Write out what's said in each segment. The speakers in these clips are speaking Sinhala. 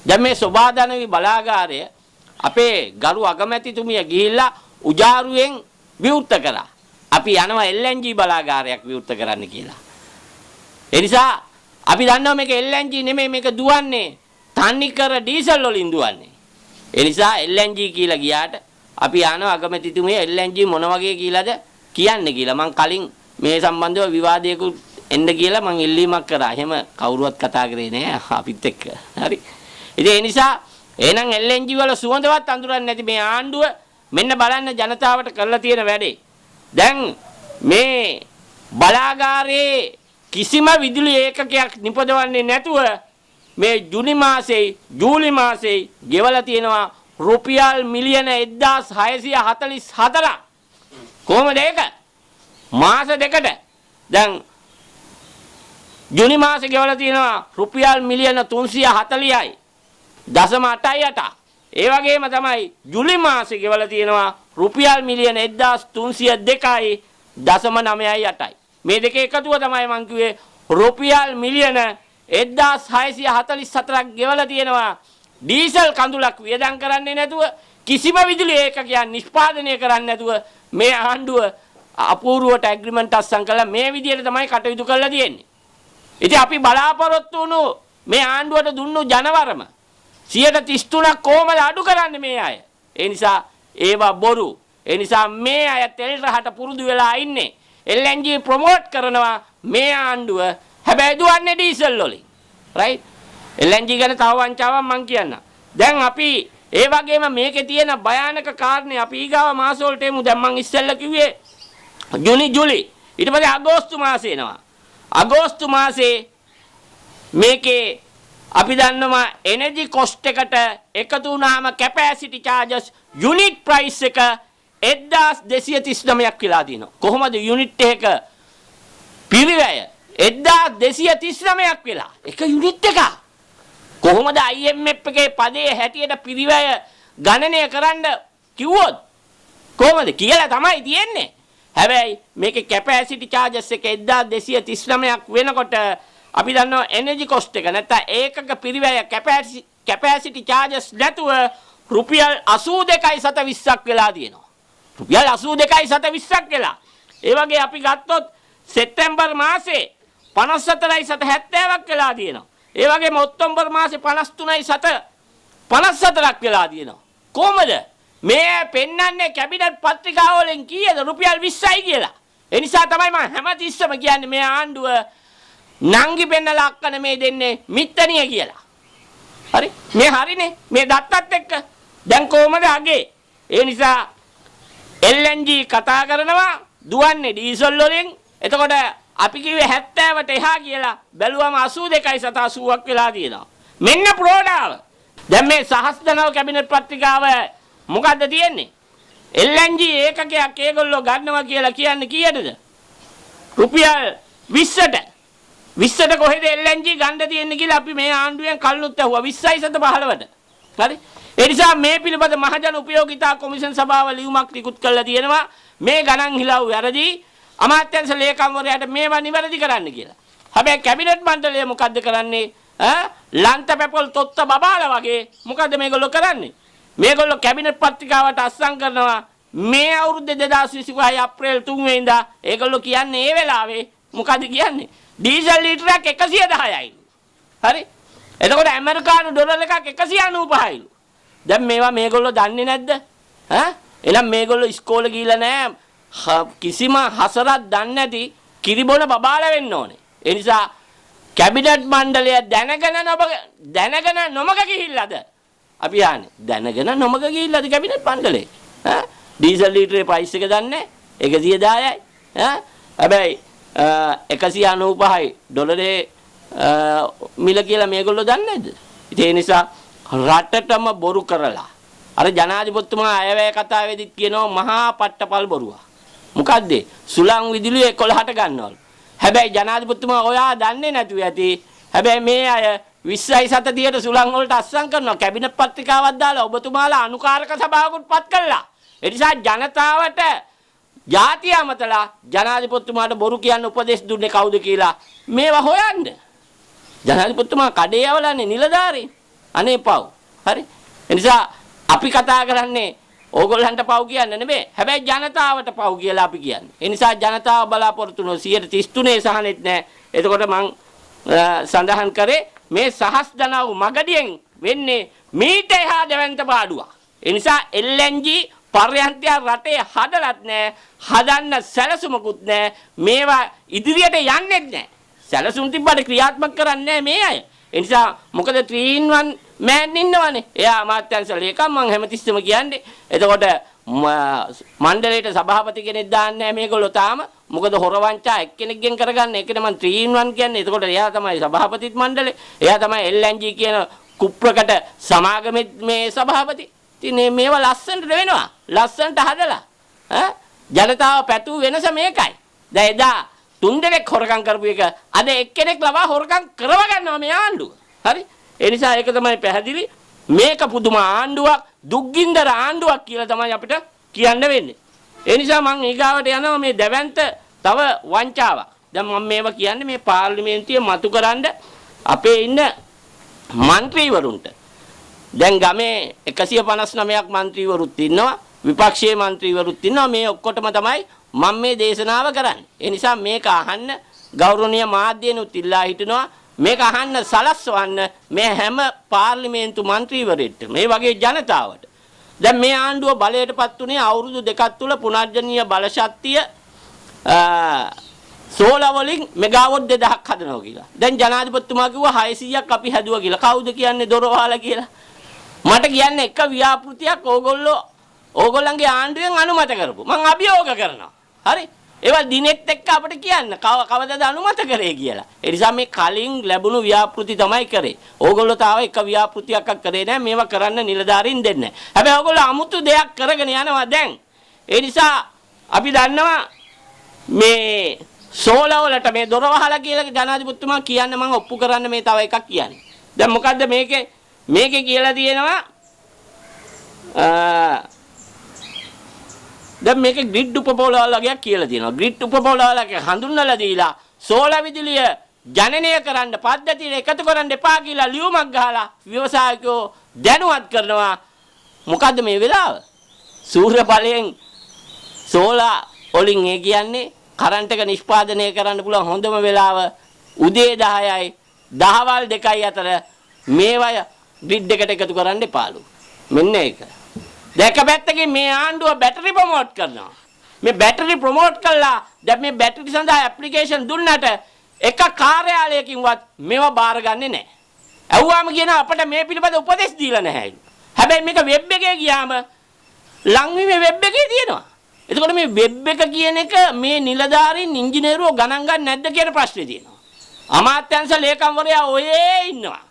දැන් මේ සෝබාදනවි බලාගාරය අපේ ගරු අගමැතිතුමිය ගිහිල්ලා උජාරුවෙන් විවෘත කරා. අපි යනවා LNG බලාගාරයක් විවෘත කරන්න කියලා. ඒ නිසා අපි දන්නවා මේක LNG නෙමෙයි මේක දුවන්නේ තන්නිකර ඩීසල් වලින් දුවන්නේ. ඒ නිසා LNG කියලා ගියාට අපි යනවා අගමැතිතුමිය LNG මොන වගේ කියලාද කියන්නේ කියලා. මම කලින් මේ සම්බන්ධව විවාදයකට එන්න කියලා මම ඉල්ලීමක් කරා. එහෙම කවුරුවත් කතා කරේ නෑ අපිත් එක්ක. හරි. ඉතින් ඒ නිසා එහෙනම් LNG වල සුවඳවත් අඳුරන්නේ නැති මේ ආණ්ඩුව මෙන්න බලන්න ජනතාවට කරලා තියෙන වැඩේ. දැන් මේ බලාගාරයේ කිසිම විදුලි ඒකකයක් නිපදවන්නේ නැතුව මේ ජුනි මාසෙයි ජූලි මාසෙයි ගෙවලා තියෙනවා රුපියල් මිලියන 1644. කොහොමද ඒක? මාස දෙකට. දැන් ජුනි මාසේ ගෙවලා තියෙනවා රුපියල් මිලියන 340යි. 0.88. ඒ වගේම තමයි ජූලි මාසේ ගෙවලා තියෙනවා රුපියල් මිලියන 1302යි 0.98යි. මේ දෙක එකතුව තමයි මං කිව්වේ රුපියල් මිලියන 1644ක් ගෙවලා තියෙනවා ඩීසල් කඳුලක් වියදම් කරන්නේ නැතුව කිසිම විදුලි ඒකකයක් නිෂ්පාදනය කරන්නේ නැතුව මේ ආණ්ඩුව අපූර්වට ඇග්‍රීමන්ට් අත්සන් කළා මේ විදිහට තමයි කටයුතු කරලා තියෙන්නේ. ඉතින් අපි බලාපොරොත්තු වුණු මේ ආණ්ඩුවට දුන්නු ජනවරම 133ක් කොහමද අඩු කරන්නේ මේ අය? ඒ නිසා ඒවා බොරු. ඒ නිසා මේ අය තෙල් රහට පුරුදු වෙලා ඉන්නේ. LNG ප්‍රොමෝට් කරනවා මේ ආණ්ඩුව. හැබැයි දුවන්නේ ඩීසල් වලින්. රයිට්? LNG ගැන තව වංචාවක් මම කියන්නම්. දැන් අපි ඒ වගේම මේකේ තියෙන භයානක කාරණේ අපි ඊගාව මාස වලට එමු. දැන් මම ඉස්සෙල්ලා කිව්වේ ජූනි ජූලි. ඊට පස්සේ අගෝස්තු මාසේ එනවා. අගෝස්තු මාසේ මේකේ අපි දන්නවා එනර්ජි කොස්ට් එකට එකතු වුණාම කැපැසිටි චාර්ජස් යුනිට් ප්‍රයිස් එක 1239ක් කියලා දිනවා. කොහොමද යුනිට් එක පිරිවැය 1239ක් වෙලා? එක යුනිට් එකක්. කොහොමද IMF එකේ පදේ හැටියට පිරිවැය ගණනය කරන්න කිව්වොත් කොහොමද කියලා තමයි තියෙන්නේ. හැබැයි මේකේ කැපැසිටි චාර්ජස් එක 1239ක් වෙනකොට අපි දන්නවා එනර්ජි කොස්ට් එක නැත්නම් ඒකක පිරිවැය කැපැසිටි චාර්ජස් නැතුව රුපියල් 82.20ක් වෙලා තියෙනවා. රුපියල් 82.20ක් වෙලා. ඒ වගේ අපි ගත්තොත් සෙප්තැම්බර් මාසේ 54.70ක් වෙලා තියෙනවා. ඒ වගේම ඔක්තෝබර් මාසේ 53.54ක් වෙලා තියෙනවා. කොහමද මේ පෙන්වන්නේ කැබිනට් පත්‍රිකාව වලින් කීයද රුපියල් 20යි කියලා. ඒ නිසා තමයි මම හැමතිස්සම කියන්නේ මේ ආණ්ඩුව නංගි පෙන්නලා අක්කන මේ දෙන්නේ මිත්තණිය කියලා. හරි? මේ හරිනේ. මේ දත්තත් එක්ක දැන් කොහමද අගේ? ඒ නිසා LNG කතා කරනවා දුවන්නේ ඩීසල් වලින්. එතකොට අපි කිව්වේ 70ට එහා කියලා බැලුවම 82.80ක් වෙලා තියෙනවා. මෙන්න ප්‍රෝඩාව. දැන් මේ සහස්දනව කැබිනට් පත්‍රිකාව මොකද්ද තියෙන්නේ? LNG ඒකකයක් ඒගොල්ලෝ ගන්නවා කියලා කියන්නේ කීයටද? රුපියල් 20ට. 20ට කොහෙද LNG ගන්න තියෙන්නේ කියලා අපි මේ ආණ්ඩුවෙන් කල්නුත් ඇහුවා 20.15ට. හරි? ඒ නිසා මේ පිළිබඳ මහජන උපයෝගිතා කොමිෂන් සභාව ලියුමක් නිකුත් කරලා තියෙනවා. මේ ගණන් හිලව් වැරදි. අමාත්‍යාංශ ලේකම්වරයාට මේවා නිවැරදි කරන්න කියලා. හැබැයි කැබිනට් මණ්ඩලය මොකද්ද කරන්නේ? ලන්ත පැපොල් තොත්ත බබාලා වගේ මොකද්ද මේගොල්ලෝ කරන්නේ? මේගොල්ලෝ කැබිනට් පත්‍රිකාවට අත්සන් කරනවා මේ අවුරුද්ද 2025 අප්‍රේල් 3 වෙනිදා. ඒගොල්ලෝ කියන්නේ ඒ වෙලාවේ මොකද්ද කියන්නේ? ඩීසල් ලීටරයක් 110යිලු. හරි? එතකොට ඇමරිකානු ඩොලර් එකක් 195යිලු. දැන් මේවා මේගොල්ලෝ දන්නේ නැද්ද? එහෙනම් මේගොල්ලෝ ඉස්කෝලේ ගිහිල්ලා නැහැ. කිසිම හසරක් දන්නේ නැති කිරිබොන බබාලා වෙන්න ඕනේ. ඒ නිසා කැබිනට් මණ්ඩලය දැනගෙන නොමග ගිහිල්ලාද? අපි යන්නේ දැනගෙන නොමග ගිහිල්ලාද කැබිනට් මණ්ඩලේ? ඩීසල් ලීටරේ ප්‍රයිස් එක දන්නේ 110යි. හැබැයි 195යි ඩොලරේ මිල කියලා මේගොල්ලෝ දන්නේ නැද්ද? ඒ නිසා රටටම බොරු කරලා අර ජනාධිපතිතුමා අයවැය කතාවේදීත් කියනවා මහා පට්ටපල් බොරුවක්. මොකද්ද? සුළං විදුලිය 11ට ගන්නවලු. හැබැයි ජනාධිපතිතුමා ඔයා දන්නේ නැතුව ඇති. හැබැයි මේ අය 20.7ට සුළං වලට අස්සම් කරනවා. කැබිනට් පත්‍රිකාවක් දාලා ඔබතුමාලා අනුකාරක සභාවකට පත් කළා. ඒ නිසා ජනතාවට ජාතිය අමතලා ජනාධිපතිතුමාට බොරු කියන්න උපදෙස් දුන්නේ කවුද කියලා මේවා හොයන්න. ජනාධිපතිතුමා කඩේ යවලානේ නිලධාරීන්. අනේ පව්. හරි. ඒ නිසා අපි කතා කරන්නේ ඕගොල්ලන්ට පව් කියන්නේ නෙමෙයි. හැබැයි ජනතාවට පව් කියලා අපි කියන්නේ. ඒ නිසා ජනතාව බලාපොරොත්තු වෙන 133 සහනෙත් නැහැ. එතකොට මං සඳහන් කරේ මේ සහස් දනව් මගඩියෙන් වෙන්නේ මීට එහා දෙවන්ත පාඩුවක්. ඒ නිසා LNG පර්යන්තය රටේ හදලත් නැහැ. හදන්න සැලසුමකුත් නැහැ. මේවා ඉදිරියට යන්නේ නැහැ. සැලසුම් තිබ්බට ක්‍රියාත්මක කරන්නේ මේ අය. ඒ නිසා මොකද 3-in-1 මෑන් ඉන්නවනේ. එයා අමාත්‍යංශ ලේකම් මං හැමතිස්සෙම කියන්නේ. එතකොට මණ්ඩලයට සභාපති කෙනෙක් දාන්නේ නැහැ මේගොල්ලෝ තාම. මොකද හොරවංචා එක්කෙනෙක්ගෙන් කරගන්න. ඒකනේ මං 3-in-1 කියන්නේ. එතකොට එයා තමයි සභාපතිත් මණ්ඩලේ. එයා තමයි LNG කියන කුප්‍රකට සමාගමේ මේ සභාපති. ඉතින් මේවා ලස්සනට වෙනවා. ලස්සනට හදලා. ජනතාව පැතු වෙනස මේකයි. දැන් එදා 3 දෙනෙක් හොරකම් කරපු එක අද එක්කෙනෙක් ලවා හොරකම් කරව ගන්නවා මේ ආණ්ඩුව. හරි? ඒ නිසා ඒක තමයි පැහැදිලි. මේක පුදුම ආණ්ඩුවක්, දුක්ගින්දර ආණ්ඩුවක් කියලා තමයි අපිට කියන්න වෙන්නේ. ඒ නිසා මම ඊගාවට යනවා මේ දැවැන්ත තව වංචාවක්. දැන් මම මේවා කියන්නේ මේ පාර්ලිමේන්තුවේ මතුකරන්න අපේ ඉන්න മന്ത്രിවරුන්ට. දැන් ගමේ 159ක් മന്ത്രിවරුත් ඉන්නවා, විපක්ෂයේ മന്ത്രിවරුත් ඉන්නවා. මේ ඔක්කොටම තමයි මම මේ දේශනාව කරන්නේ. ඒ නිසා මේක අහන්න ගෞරවනීය මාධ්‍යනුත් ඉල්ලා හිටිනවා. මේක අහන්න සලස්වන්න මේ හැම පාර්ලිමේන්තු മന്ത്രിවරයෙක්ට මේ වගේ ජනතාවට. දැන් මේ ආණ්ඩුව බලයටපත් උනේ අවුරුදු දෙකක් තුල පුනර්ජනනීය බලශක්තිය සෝලා වලින් මෙගාවොට් 2000ක් හදනවා කියලා. දැන් ජනාධිපතිතුමා කිව්වා 600ක් අපි හැදුවා කියලා. කවුද කියන්නේ දොරවහලා කියලා? මට කියන්නේ එක ව්‍යාපෘතියක් ඕගොල්ලන්ගේ ආණ්ඩුවෙන් අනුමත කරපු. මම අභියෝග කරනවා. හරි? ඒවා දිනෙත් එක්ක අපිට කියන්න කවදද අනුමත කරේ කියලා. ඒ නිසා මේ කලින් ලැබුණු ව්‍යාපෘති තමයි කරේ. ඕගොල්ලෝ තාම එක ව්‍යාපෘතියක් කරේ නැහැ. මේවා කරන්න නිලධාරීන් දෙන්නේ නැහැ. හැබැයි ඕගොල්ලෝ අමුතු දෙයක් කරගෙන යනවා දැන්. ඒ නිසා අපි දන්නවා මේ සෝලා වලට මේ දොර වහලා කියලා ජනාධිපතිතුමා කියන්න මම ඔප්පු කරන්න මේ තව එකක් කියන්නේ. දැන් මොකද්ද මේකේ කියලා තියෙනවා දැන් මේක ග්‍රිඩ් උපපොළවලගයක් කියලා තියෙනවා. ග්‍රිඩ් උපපොළවලක හඳුන්වලා දීලා සෝලා විදුලිය ජනනය කරන්න පද්ධතියට එකතු කරන්න එපා කියලා ලියුමක් ගහලා ව්‍යවසායකයෝ දැනුවත් කරනවා. මොකද්ද මේ වෙලාව? සූර්ය බලයෙන් සෝලා වලින් ඒ කියන්නේ කරන්ට් එක නිෂ්පාදනය කරන්න පුළුවන් හොඳම වෙලාව උදේ 10යි දහවල් 2යි අතර මේවා ග්‍රිඩ් එකට එකතු කරන්න එපාලු. මෙන්න ඒක. දැක පැත්තකින් මේ ආණ්ඩුව බැටරි ප්‍රොමෝට් කරනවා. මේ බැටරි ප්‍රොමෝට් කළා දැන් මේ බැටරි සඳහා ඇප්ලිකේෂන් දුන්නට එක කාර්යාලයකින්වත් මේවා බාරගන්නේ නැහැ. ඇහුවාම කියන අපිට මේ පිළිබඳ උපදෙස් දීලා නැහැ. හැබැයි මේක වෙබ් එකේ ගියාම ලංවීමේ වෙබ් එකේ තියෙනවා. එතකොට මේ වෙබ් එක කියන එක මේ නිලධාරීන් ඉංජිනේරුවෝ ගණන් ගන්න නැද්ද කියන ප්‍රශ්නේ තියෙනවා. අමාත්‍යංශ ලේකම්වරයා ඔයේ ඉන්නවා.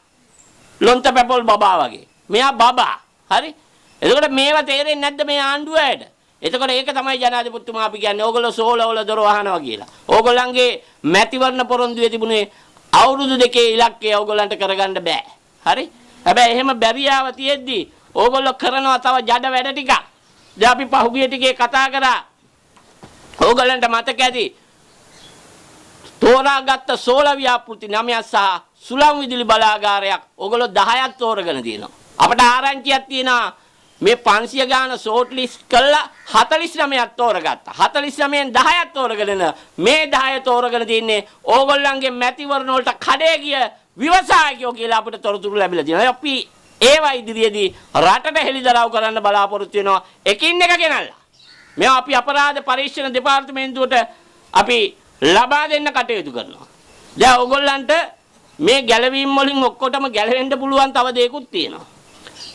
ලොන්ත පැපොල් බබා වගේ. මෙයා බබා. හරි? එතකොට මේවා තේරෙන්නේ නැද්ද මේ ආණ්ඩුවයට? එතකොට ඒක තමයි ජනාධිපතිතුමා අපි කියන්නේ ඕගොල්ලෝ සෝලවල දොර වහනවා කියලා. ඕගොල්ලන්ගේ මැතිවරණ පොරොන්දුවේ තිබුණේ අවුරුදු 2 ඉලක්කය ඕගොල්ලන්ට කරගන්න බෑ. හරි? හැබැයි එහෙම බැරියාව තියෙද්දි ඕගොල්ලෝ කරනවා තව ජඩ වැඩ ටිකක්. දැන් අපි පහුගිය ටිකේ කතා කරා. ඕගොල්ලන්ට මතක ඇති. තෝරාගත්ත සෝල ව්‍යාපෘති 9ක් සහ සුළං විදුලි බලාගාරයක් ඕගොල්ලෝ 10ක් තෝරගෙන තියෙනවා. අපට ආරංචියක් තියෙනවා මේ 500 ගාන ෂෝට් ලිස්ට් කළා 49ක් තෝරගත්තා. 49න් 10ක් තෝරගෙන මේ 10 තෝරගෙන තින්නේ ඕගොල්ලන්ගේ මැතිවරණ වලට කඩේ ගිය විවසායකයෝ කියලා අපිට තොරතුරු ලැබිලා තියෙනවා. අපි ඒවා ඉදිරියේදී රටට හෙළිදරව් කරන්න බලාපොරොත්තු වෙනවා. එකින් එක ගෙනල්ලා. මේවා අපි අපරාධ පරීක්ෂණ දෙපාර්තමේන්තුවට අපි ලබා දෙන්න කටයුතු කරනවා. දැන් ඕගොල්ලන්ට මේ ගැළවීම් වලින් ඔක්කොටම ගැලවෙන්න පුළුවන් තව දෙයක්ත් තියෙනවා.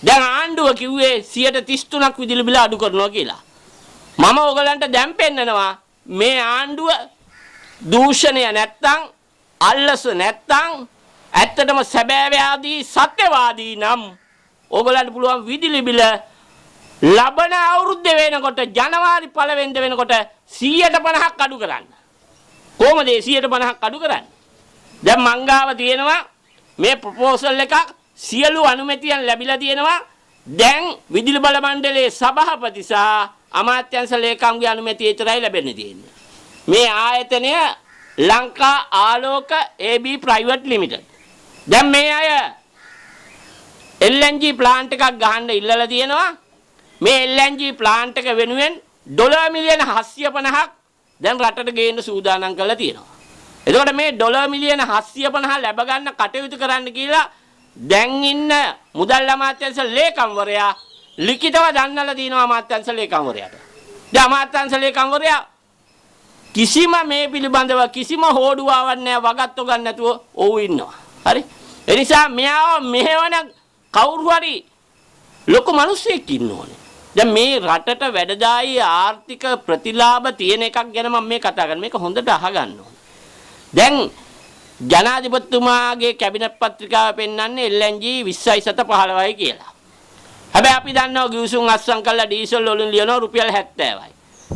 දැන් ආණ්ඩුව කිව්වේ 33ක් විදුලි බිල අඩු කරනවා කියලා. මම ඕගලන්ට දැන් පෙන්නනවා මේ ආණ්ඩුව දූෂණය නැත්තම් අල්ලස නැත්තම් ඇත්තටම සැබෑවාදී සත්‍යවාදී නම් ඕගලන්ට පුළුවන් විදුලි බිල ලබන අවුරුද්දේ වෙනකොට ජනවාරි 1 වෙනිදා වෙනකොට 150ක් අඩු කරන්න. කොහොමද 150ක් අඩු කරන්නේ? දැන් මංගාව තියෙනවා මේ ප්‍රොපෝසල් එකක් සියලු අනුමැතියන් ලැබිලා තියෙනවා. දැන් විදුලි බල මණ්ඩලයේ සභාපති සහ අමාත්‍යංශ ලේකම්ගේ අනුමැතිය විතරයි ලැබෙන්නේ තියෙන්නේ. මේ ආයතනය ලංකා ආලෝක AB ප්‍රයිවට් ලිමිටඩ්. දැන් මේ අය LNG ප්ලාන්ට් එකක් ගහන්න ඉල්ලලා තියෙනවා. මේ LNG ප්ලාන්ට් එක වෙනුවෙන් ඩොලර් මිලියන 750ක් දැන් රටට ගේන්න සූදානම් කරලා තියෙනවා. එතකොට මේ ඩොලර් මිලියන 750 ලැබ ගන්න කටයුතු කරන්න කියලා දැන් ඉන්න මුදල් අමාත්‍යාංශ ලේකම්වරයා ලිඛිතව දන්නලා තියෙනවා අමාත්‍යාංශ ලේකම්වරයාට. දැන් අමාත්‍යාංශ ලේකම්වරයා කිසිම මේ පිළිබඳව කිසිම හෝඩුවාවක් නැහැ වගත්තු ගන්න නැතුව ඔව් ඉන්නවා. හරි? ඒ නිසා මෙයාව මෙහෙවන කවුරු හරි ලොකු මිනිස්සෙක් ඉන්න ඕනේ. දැන් මේ රටට වැඩදායි ආර්ථික ප්‍රතිලාභ තියෙන එකක් ගැන මම මේ කතා කරන්නේ. මේක හොඳට අහගන්න ඕනේ. දැන් ජනාධිපතිතුමාගේ කැබිනට් පත්‍රිකාව පෙන්වන්නේ LNG 20.15යි කියලා. හැබැයි අපි දන්නවා ගිවිසුම් අත්සන් කළා ඩීසල් වලින් ලියනවා රුපියල් 70යි.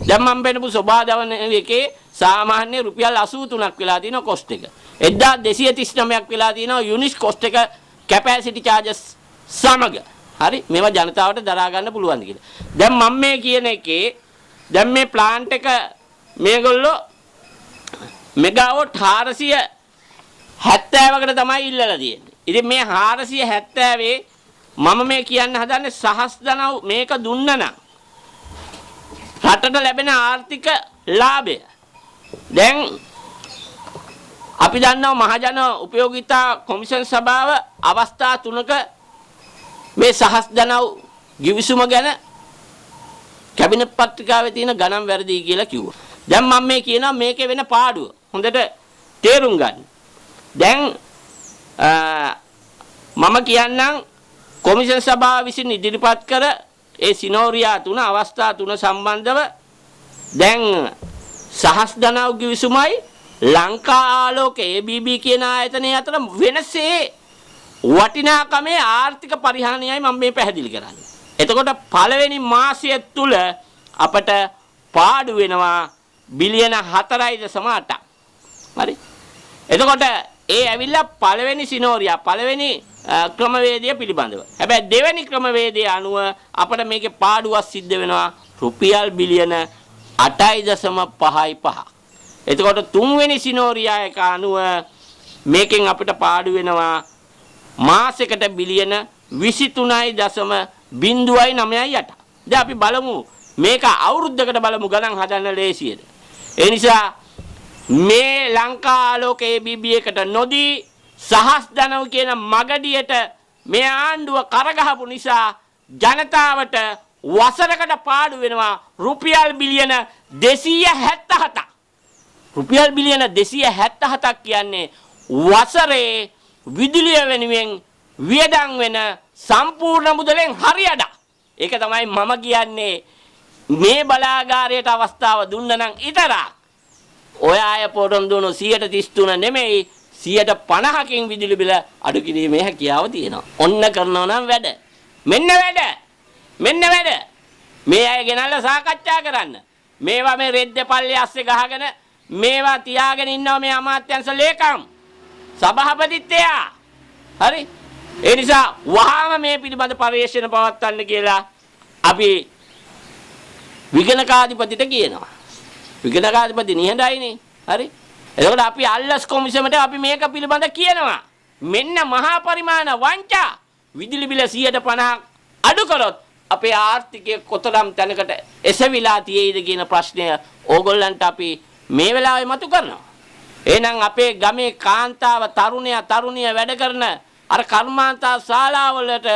දැන් මම පෙන්නපු සෝභාදවන එකේ සාමාන්‍ය රුපියල් 83ක් වෙලා තියෙනවා කොස්ට් එක. 1239ක් වෙලා තියෙනවා යුනිට් කොස්ට් එක කැපැසිටි චාර්ජස් සමග. හරි මේවා ජනතාවට දරා ගන්න පුළුවන්ද කියලා. දැන් මම මේ කියන එකේ දැන් මේ ප්ලාන්ට් එක මේගොල්ලෝ මෙගාවොට් 470කට තමයි ඉල්ලලා තියෙන්නේ. ඉතින් මේ 470 මම මේ කියන්න හදන්නේ සහස් දනව් මේක දුන්න නම් රටට ලැබෙන ආර්ථික ලාභය. දැන් අපි දන්නවා මහජන උපයෝගිතා කොමිෂන් සභාව අවස්ථා 3ක මේ සහස් දනව් ගිවිසුම ගැන කැබිනට් පත්‍රිකාවේ තියෙන ගණන් වැරදි කියලා කිව්වා. දැන් මම මේ කියනවා මේකේ වෙන පාඩුව හොඳට තේරුම් ගන්න. දැන් මම කියන්නම් කොමිෂන් සභාව විසින් ඉදිරිපත් කර ඒ සිනෝරියා 3 අවස්ථා 3 සම්බන්ධව දැන් සහස් දනව් ගිවිසුමයි ලංකා ආලෝක ABB කියන ආයතනය අතර වෙනසේ වටිනාකමේ ආර්ථික පරිහානියයි මම මේ පැහැදිලි කරන්නේ. එතකොට පළවෙනි මාසය තුල අපට පාඩු වෙනවා බිලියන 4.8ක්. හරි. එතකොට ඒ ඇවිල්ලා පළවෙනි සිනෝරියා පළවෙනි ක්‍රමවේදය පිළිබඳව. හැබැයි දෙවෙනි ක්‍රමවේදයේ අනුව අපිට මේකේ පාඩුවක් සිද්ධ වෙනවා රුපියල් බිලියන 8.55. එතකොට තුන්වෙනි සිනෝරියා එක අනුව මේකෙන් අපිට පාඩු වෙනවා මාසයකට බිලියන 23.09.8. දැන් අපි බලමු මේක අවුරුද්දකට බලමු ගණන් හදන්න ලේසියද. ඒ නිසා මේ ලංකා ආලෝක ABB එකට නොදී සහස් දනව් කියන මගඩියට මේ ආණ්ඩුව කරගහපු නිසා ජනතාවට වසරකට පාඩු වෙනවා රුපියල් බිලියන 277ක්. රුපියල් බිලියන 277ක් කියන්නේ වසරේ විදුලිය වෙනුවෙන් වියදම් වෙන සම්පූර්ණ මුදලෙන් හරියට. ඒක තමයි මම කියන්නේ මේ බලාගාරයට අවස්ථාව දුන්න නම් ඉතරක්. ඔය අය පොරොන් දුණු 133 නෙමෙයි 50%කින් විදුලි බිල අඩු කිරීමේ හැකියාව තියෙනවා. ඔන්න කරනවා නම් වැඩ. මෙන්න වැඩ. මේ අය ගෙනල්ලා සාකච්ඡා කරන්න. මේවා මේ රෙද්ද පල්ලේ අස්සේ ගහගෙන මේවා තියාගෙන ඉන්නවා මේ අමාත්‍යංශ ලේකම්. සභාපතිත්වයා. හරි. ඒ නිසා වහාම මේ පිළිබඳ පරිශීලන පවත්වන්න කියලා අපි විගණකාධිපතිට කියනවා. විගණකාධිපති නිහඬයිනේ. හරි. එතකොට අපි අල්ලස් කොමිසමට අපි මේක පිළිබඳ කියනවා. මෙන්න මහා පරිමාණ වංචා විදුලි බිල 150ක් අඩු කරොත් අපේ ආර්ථිකය කොතරම් තැනකට එසවිලා තියෙයිද කියන ප්‍රශ්නය ඕගොල්ලන්ට අපි මේ වෙලාවේ මතු කරනවා. එහෙනම් අපේ ගමේ කාන්තාව තරුණිය වැඩ කරන අර කර්මාන්තා ශාලාවලට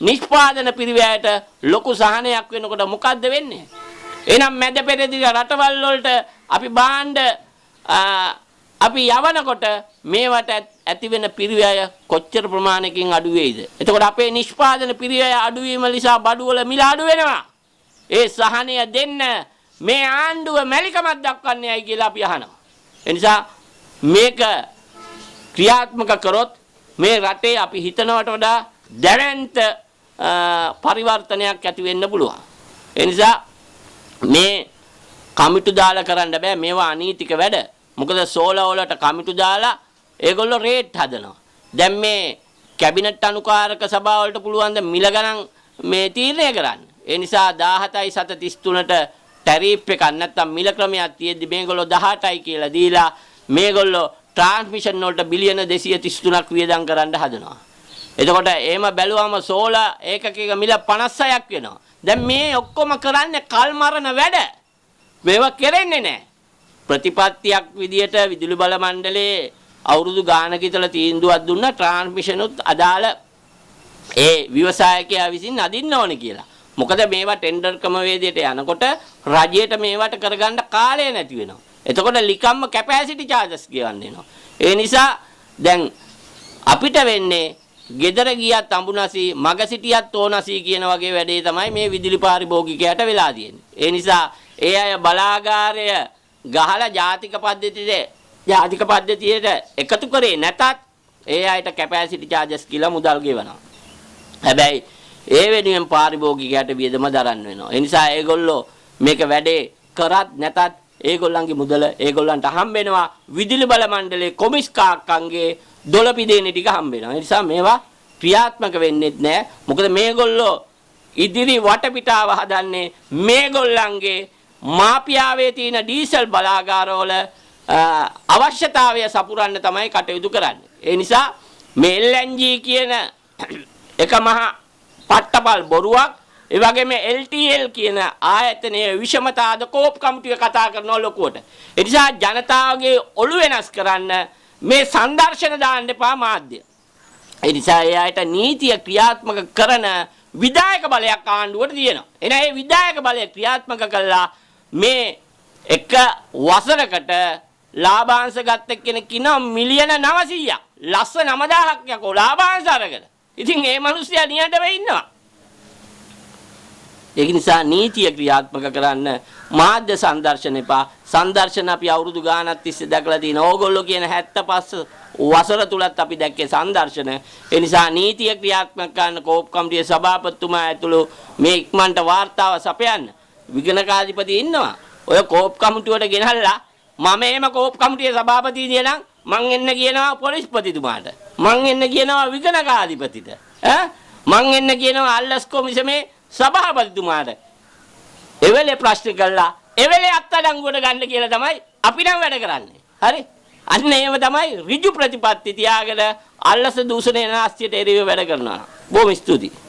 නිෂ්පාදන පිරිවැයට ලොකු සහනයක් වෙනකොට මොකද්ද වෙන්නේ? එහෙනම් මැද පෙරදිග රටවල් වලට අපි භාණ්ඩ අපි යවනකොට මේවට ඇති වෙන පිරිවැය කොච්චර ප්‍රමාණයකින් අඩු වෙයිද? එතකොට අපේ නිෂ්පාදන පිරිවැය අඩු වීම නිසා බඩුවල මිල අඩු වෙනවා. ඒ සහනය දෙන්න මේ ආණ්ඩුව මැලිකමක් දක්වන්නේයි කියලා අපි අහනවා. ඒ නිසා මේක ක්‍රියාත්මක කරොත් මේ රටේ අපි හිතනවට වඩා දැවැන්ත පරිවර්තනයක් ඇති වෙන්න පුළුවන්. ඒ නිසා මේ කමිටු දාලා කරන්න බෑ මේවා අනීතික වැඩ. මොකද සෝලා වලට කමිටු දාලා ඒගොල්ලෝ රේට් හදනවා. දැන් මේ කැබිනට් අනුකාරක සභාව වලට පුළුවන් ද මිල ගණන් මේ තීරණය කරන්න. ඒ නිසා 17.733ට ටැරිෆ් එකක් නැත්තම් මිල ක්‍රමයක් තියෙද්දි මේගොල්ලෝ 18යි කියලා දීලා මේගොල්ලෝ ට්‍රාන්ස්මිෂන් වලට බිලියන 233ක් වියදම් කරන්න හදනවා. එතකොට එහෙම බැලුවම සෝලා ඒකකයක මිල 56ක් වෙනවා. දැන් මේ ඔක්කොම කරන්නේ කල් මරන වැඩ. මේවා කරන්නේ නැහැ. ප්‍රතිපත්තියක් විදියට විදුලි බල මණ්ඩලයේ අවුරුදු ගානක ඉතලා තීන්දුවක් දුන්නා ට්‍රාන්ස්මිෂන් උත් අදාළ ඒ ව්‍යවසායකයා විසින් අදින්න ඕනේ කියලා. මොකද මේවා ටෙන්ඩර් ක්‍රමවේදයට යනකොට රජයට මේවට කරගන්න කාලය නැති වෙනවා. එතකොට ලිකම්ම කැපැසිටි චාර්ජස් ගෙවන්න වෙනවා. ඒ නිසා දැන් අපිට වෙන්නේ ගෙදර ගියත් අඹුනසි මග සිටියත් ඕනසි කියන වගේ වැඩේ තමයි මේ විදුලි පාරිභෝගිකයට වෙලා තියෙන්නේ. ඒ නිසා ඒ අය බලාගාරය ගහලා ජාතික පද්ධතියට එකතු කරේ නැතත් ඒ අයට කැපැසිටි චාර්ජස් කියලා මුදල් ගෙවනවා. හැබැයි ඒ වෙනුවෙන් පාරිභෝගිකයට වියදම දරන්න වෙනවා. ඒ නිසා ඒගොල්ලෝ මේක වැඩේ කරත් නැතත් ඒගොල්ලන්ගේ මුදල ඒගොල්ලන්ට හම්බ වෙනවා. විදුලි බල මණ්ඩලයේ කොමිස් කාක්කන්ගේ දොළපිදේන ටික හම්බ වෙනවා. ඒ නිසා මේවා ක්‍රියාත්මක වෙන්නේ නැහැ. මොකද මේගොල්ලෝ ඉදිරි වටපිටාව හදන්නේ මේගොල්ලන්ගේ මාපියාවේ තියෙන ඩීසල් බලාගාරවල අවශ්‍යතාවය සපුරන්න තමයි කටයුතු කරන්නේ. ඒ නිසා මේ LNG කියන එක මහා පට්ටපල් බොරුවක්. ඒ වගේම LTL කියන ආයතනයේ විෂමතාවද කෝප් කමිටුවේ කතා කරනවා ලොකුවට. ඒ නිසා ජනතාවගේ ඔළු වෙනස් කරන්න මේ සංදර්ශන දාන්න එපා මාධ්‍ය. ඒ නිසා ඒ අයට නීතිය ක්‍රියාත්මක කරන විධායක බලයක් ආණ්ඩුවට තියෙනවා. එහෙනම් ඒ විධායක බලය ක්‍රියාත්මක කළා මේ එක වසරකට ලාභාංශ ගත්ත කෙනෙක් ඉන්නවා මිලියන 900ක්. ලස්ස 9000ක් යකෝ ලාභාංශ අරගෙන. ඉතින් මේ මිනිස්සයා නියඬව ඉන්නවා. ඒක නිසා නීතිය ක්‍රියාත්මක කරන්න මාධ්‍ය සංදර්ශන එපා. සංදර්ශන අපි අවුරුදු ගානක් තිස්සේ දැකලා තියෙනවා. ඕගොල්ලෝ කියන 75 වසර තුලත් අපි දැක්කේ සංදර්ශන. ඒ නිසා නීතිය ක්‍රියාත්මක කරන්න කෝප් කමිටියේ සභාපතිතුමා ඇතුළු මේ ඉක්මනට වාර්තාව සපයන්න විගණකාධිපති ඉන්නවා. ඔය කෝප් කමිටුවට ගෙනල්ලා මම එහෙම කෝප් කමිටියේ සභාපතිනිය නම් මං එන්න කියනවා පොලිස්පතිතුමාට. මං එන්න කියනවා විගණකාධිපතිට. මං එන්න කියනවා අල්ලස් කොමිසමේ සභාපතිතුමාට. එවෙලේ ප්‍රශ්න කළා එවෙලේ අත්අඩංගුවට ගන්න කියලා තමයි අපි නම් වැඩ කරන්නේ. හරි? අන්න ඒව තමයි ඍජු ප්‍රතිපත්ති තියාගෙන අල්ලස දූෂණය නාස්තියට එරෙහිව වැඩ කරනවා. බොහොම ස්තුතියි.